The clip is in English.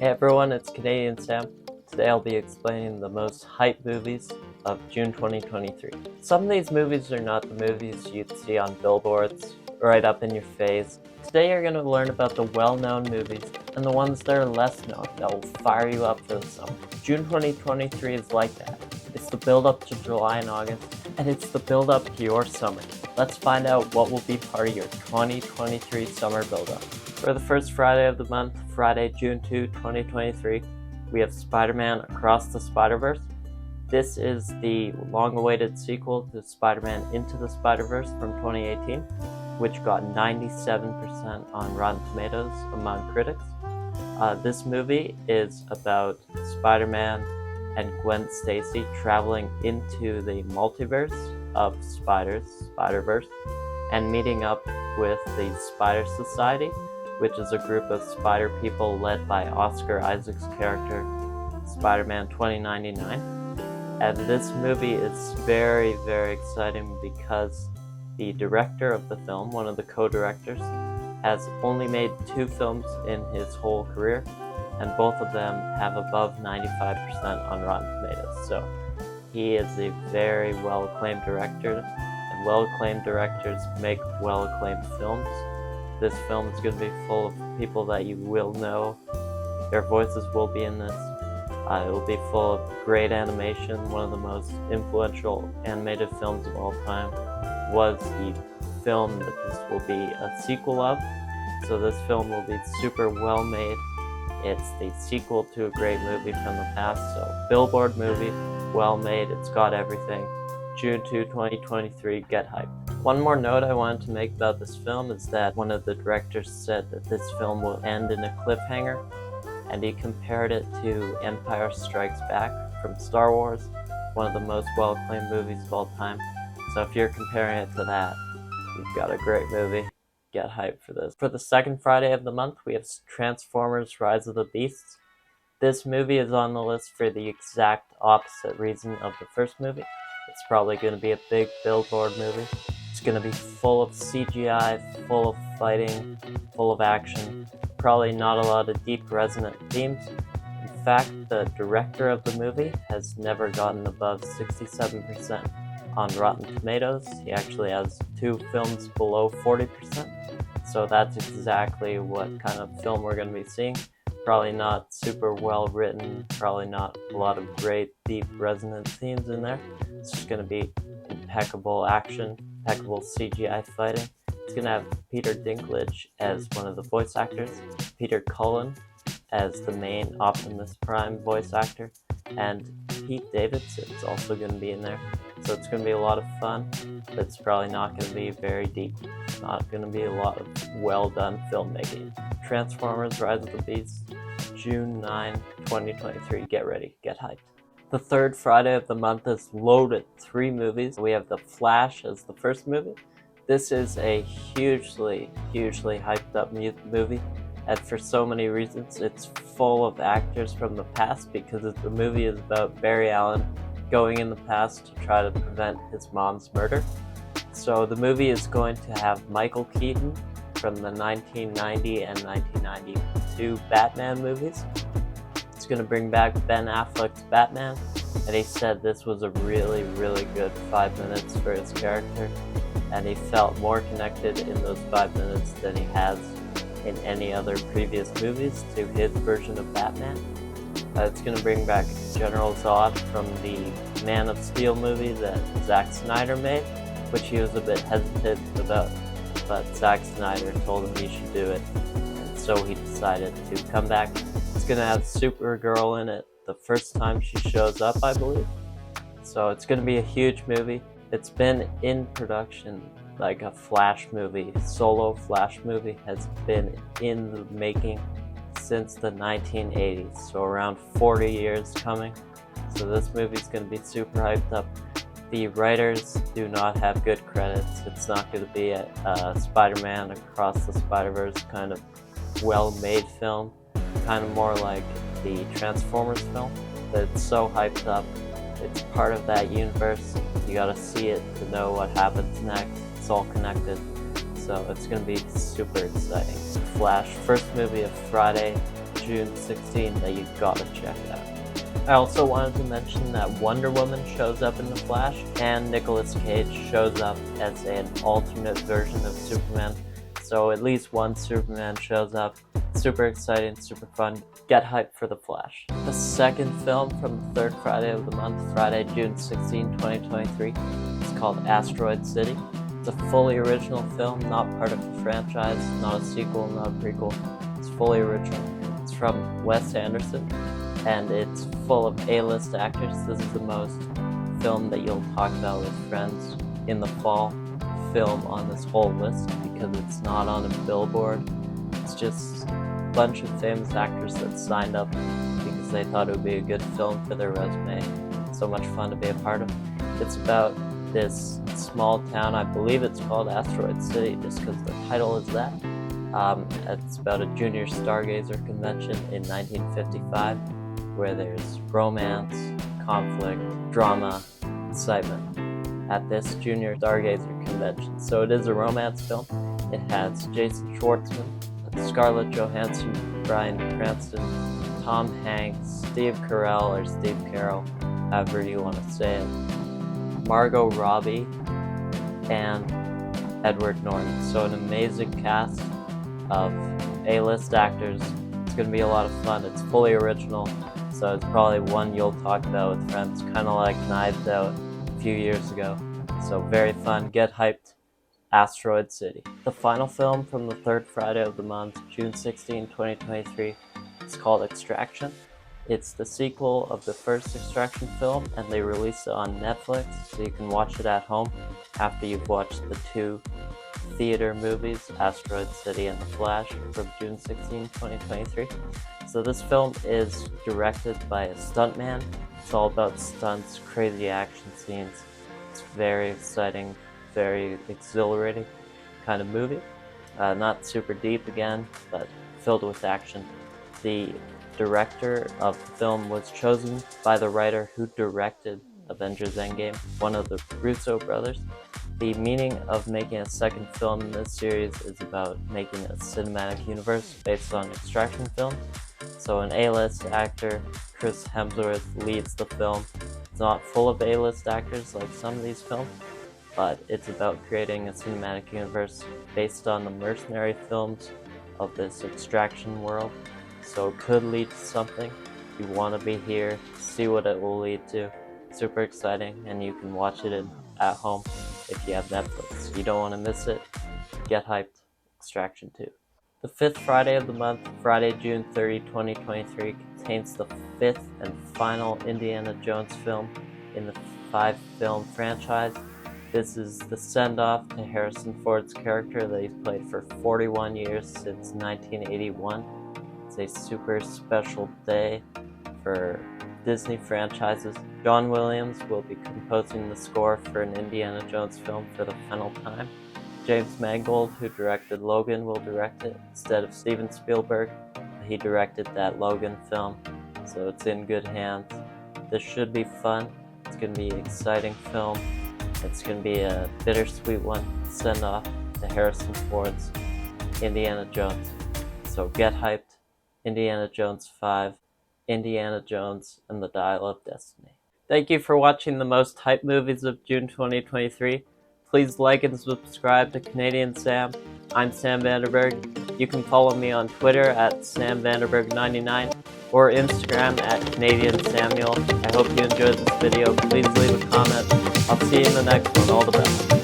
Hey everyone, it's Canadian Sam. Today I'll be explaining the most hype movies of June 2023. Some of these movies are not the movies you'd see on billboards, right up in your face. Today you're going to learn about the well-known movies and the ones that are less known that will fire you up for the summer. June 2023 is like that. It's the build-up to July and August, and it's the build-up to your summer. Let's find out what will be part of your 2023 summer build-up. For the first Friday of the month, Friday, June 2, 2023, we have Spider-Man Across the Spider-Verse. This is the long-awaited sequel to Spider-Man Into the Spider-Verse from 2018, which got 97% on Rotten Tomatoes among critics. This movie is about Spider-Man and Gwen Stacy traveling into the multiverse of Spider-Verse, and meeting up with the Spider Society, which is a group of spider people led by Oscar Isaac's character, Spider-Man 2099. And this movie is very, very exciting because the director of the film, one of the co-directors, has only made 2 films in his whole career, and both of them have above 95% on Rotten Tomatoes. So he is a very well-acclaimed director, and well-acclaimed directors make well-acclaimed films. This film is going to be full of people that you will know. Their voices will be in this. It will be full of great animation. One of the most influential animated films of all time was the film that this will be a sequel of. So this film will be super well made. It's the sequel to a great movie from the past. So billboard movie, well made. It's got everything. June 2, 2023, get hyped. One more note I wanted to make about this film is that one of the directors said that this film will end in a cliffhanger, and he compared it to Empire Strikes Back from Star Wars, one of the most well-acclaimed movies of all time. So if you're comparing it to that, you've got a great movie. Get hyped for this. For the second Friday of the month, we have Transformers Rise of the Beasts. This movie is on the list for the exact opposite reason of the first movie. It's probably going to be a big billboard movie. It's going to be full of CGI, full of fighting, full of action, probably not a lot of deep resonant themes. In fact, the director of the movie has never gotten above 67% on Rotten Tomatoes. He actually has 2 films below 40%. So that's exactly what kind of film we're going to be seeing. Probably not super well written, probably not a lot of great deep resonant themes in there. It's just going to be impeccable action, impeccable CGI fighting. It's going to have Peter Dinklage as one of the voice actors, Peter Cullen as the main Optimus Prime voice actor, and Pete Davidson is also going to be in there. So it's going to be a lot of fun, but it's probably not going to be very deep. It's not going to be a lot of well done filmmaking. Transformers Rise of the Beasts, June 9, 2023. Get ready, get hyped. The third Friday of the month is loaded. 3 movies. We have The Flash as the first movie. This is a hugely hyped up movie, and for so many reasons. It's full of actors from the past because the movie is about Barry Allen going in the past to try to prevent his mom's murder. So the movie is going to have Michael Keaton from the 1990 and 1992 Batman movies. It's going to bring back Ben Affleck's Batman, and he said this was a really good 5 minutes for his character, and he felt more connected in those 5 minutes than he has in any other previous movies to his version of Batman. It's going to bring back General Zod from the Man of Steel movie that Zack Snyder made, which he was a bit hesitant about, but Zack Snyder told him he should do it, and so he decided to come back. It's going to have Supergirl in it the first time she shows up, I believe. So it's going to be a huge movie. It's been in production, like a Flash movie, solo Flash movie has been in the making since the 1980s, so around 40 years coming. So this movie's going to be super hyped up. The writers do not have good credits. It's not going to be a Spider-Man Across the Spider-Verse kind of well-made film, kind of more like the Transformers film, but it's so hyped up. It's part of that universe. You gotta see it to know what happens next. It's all connected. So it's going to be super exciting. Flash, first movie of Friday, June 16 that you gotta check out. I also wanted to mention that Wonder Woman shows up in The Flash, and Nicolas Cage shows up as an alternate version of Superman. So at least one Superman shows up. Super exciting, super fun. Get hyped for The Flash. The second film from the third Friday of the month, Friday, June 16, 2023, is called Asteroid City. It's a fully original film, not part of the franchise, not a sequel, not a prequel. It's fully original. It's from Wes Anderson, and it's full of A-list actors. This is the most film that you'll talk about with friends in the fall film on this whole list because it's not on a billboard. It's just a bunch of famous actors that signed up because they thought it would be a good film for their resume. So much fun to be a part of. It's about this small town, I believe it's called Asteroid City just because the title is that. It's about a junior stargazer convention in 1955 where there's romance, conflict, drama, excitement at this junior stargazer convention. So it is a romance film. It has Jason Schwartzman, Scarlett Johansson, Bryan Cranston, Tom Hanks, Steve Carell or Steve Carell, however you want to say it, Margot Robbie, and Edward Norton. So an amazing cast of A-list actors. It's going to be a lot of fun. It's fully original, so it's probably one you'll talk about with friends, kind of like Knives Out a few years ago. So very fun. Get hyped. Asteroid City. The final film from the third Friday of the month, June 16, 2023, is called Extraction. It's the sequel of the first Extraction film, and they released it on Netflix, so you can watch it at home after you've watched the two theater movies, Asteroid City and The Flash, from June 16, 2023. So this film is directed by a stuntman. It's all about stunts, crazy action scenes. It's very exciting, very exhilarating kind of movie. Not super deep again, but filled with action. The director of the film was chosen by the writer who directed Avengers Endgame, one of the Russo brothers. The meaning of making a second film in this series is about making a cinematic universe based on Extraction films. So an A-list actor, Chris Hemsworth, leads the film. It's not full of A-list actors like some of these films, but it's about creating a cinematic universe based on the mercenary films of this Extraction world. So it could lead to something. You want to be here, see what it will lead to. Super exciting, and you can watch it at home if you have Netflix. You don't want to miss it. Get hyped. Extraction 2. The fifth Friday of the month, Friday, June 30, 2023, contains the fifth and final Indiana Jones film in the 5-film franchise. This is the send-off to Harrison Ford's character that he's played for 41 years since 1981. It's a super special day for Disney franchises. John Williams will be composing the score for an Indiana Jones film for the final time. James Mangold, who directed Logan, will direct it instead of Steven Spielberg. He directed that Logan film, so it's in good hands. This should be fun. It's going to be an exciting film. It's going to be a bittersweet one, send off to Harrison Ford's Indiana Jones. So get hyped. Indiana Jones 5, Indiana Jones and the Dial of Destiny. Thank you for watching the most hype movies of June 2023. Please like and subscribe to Canadian Sam. I'm Sam Vanderberg. You can follow me on Twitter at SamVanderberg99 or Instagram at Canadian Samuel. I hope you enjoyed this video. Please leave a comment. I'll see you in the next one. All the best.